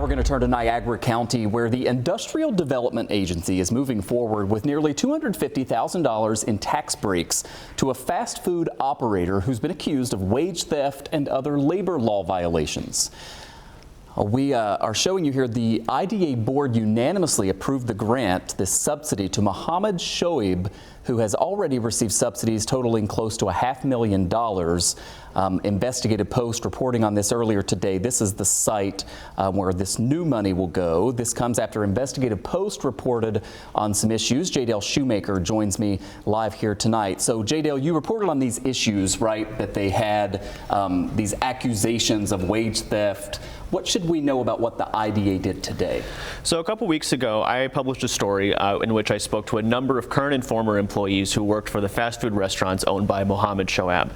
Now we're going to turn to Niagara County, where the Industrial Development Agency is moving forward with nearly $250,000 in tax breaks to a fast food operator who's been accused of wage theft and other labor law violations. We are showing you here the IDA board unanimously approved the grant, this subsidy, to Mohammed Shoaib, who has already received subsidies totaling close to $500,000. Investigative Post reporting on this earlier today. This is the site where this new money will go. This comes after Investigative Post reported on some issues. Shoemaker joins me live here tonight. So J-Dale, you reported on these issues, right, that they had these accusations of wage theft. What should we know about what the IDA did today? So a couple weeks ago, I published a story in which I spoke to a number of current and former employees who worked for the fast food restaurants owned by Mohammed Shoaib.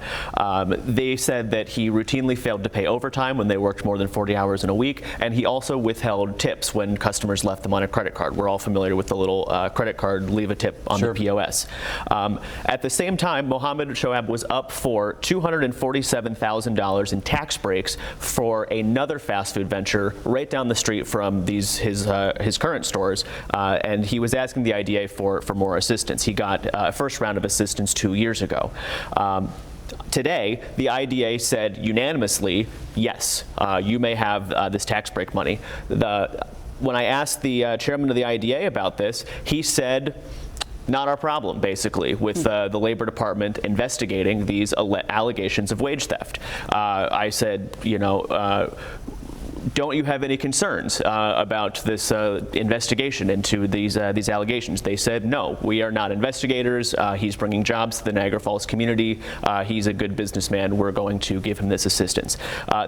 They said that he routinely failed to pay overtime when they worked more than 40 hours in a week, and he also withheld tips when customers left them on a credit card. We're all familiar with the little credit card leave a tip on the POS. At the same time, Mohammed Shoaib was up for $247,000 in tax breaks for another fast food venture right down the street from his current stores, and he was asking the IDA for more assistance. He got a first round of assistance 2 years ago. Today, the IDA said unanimously, yes, you may have this tax break money. When I asked the chairman of the IDA about this, he said, not our problem, basically, with the Labor Department investigating these allegations of wage theft. I said, don't you have any concerns about this investigation into these allegations? They said, no, we are not investigators. He's bringing jobs to the Niagara Falls community. He's a good businessman. We're going to give him this assistance.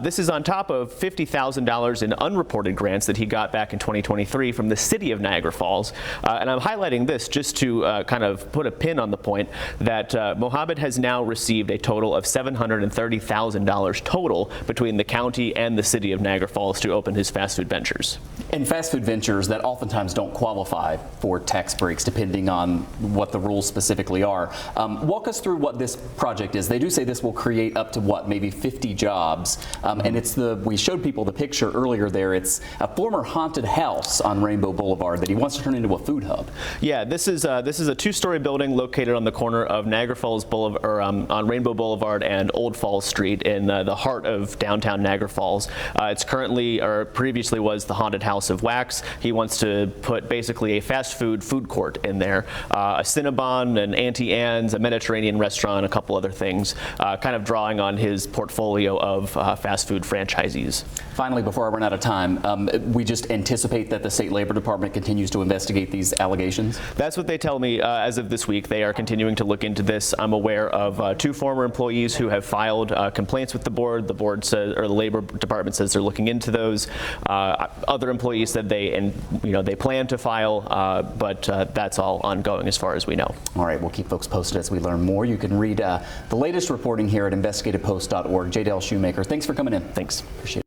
This is on top of $50,000 in unreported grants that he got back in 2023 from the city of Niagara Falls. And I'm highlighting this just to kind of put a pin on the point that Mohammed has now received a total of $730,000 total between the county and the city of Niagara Falls to open his fast food ventures. And fast food ventures that oftentimes don't qualify for tax breaks depending on what the rules specifically are. Walk us through what this project is. They do say this will create up to what, maybe 50 jobs. And it's we showed people the picture earlier there. It's a former haunted house on Rainbow Boulevard that he wants to turn into a food hub. Yeah, this is a two-story building located on the corner of Niagara Falls Boulevard, or on Rainbow Boulevard and Old Falls Street in the heart of downtown Niagara Falls. It's currently, or previously was, the Haunted House of Wax. He wants to put basically a fast food court in there, a Cinnabon, an Auntie Anne's, a Mediterranean restaurant, a couple other things, kind of drawing on his portfolio of fast food franchisees. Finally, before I run out of time, we just anticipate that the State Labor Department continues to investigate these allegations? That's what they tell me as of this week. They are continuing to look into this. I'm aware of 2 former employees who have filed complaints with the board. The board says, or the Labor Department says, they're looking into those. Other employees said they plan to file, but that's all ongoing as far as we know. All right, we'll keep folks posted as we learn more. You can read the latest reporting here at investigativepost.org. J-Dale Shoemaker, thanks for coming in. Thanks. Appreciate it.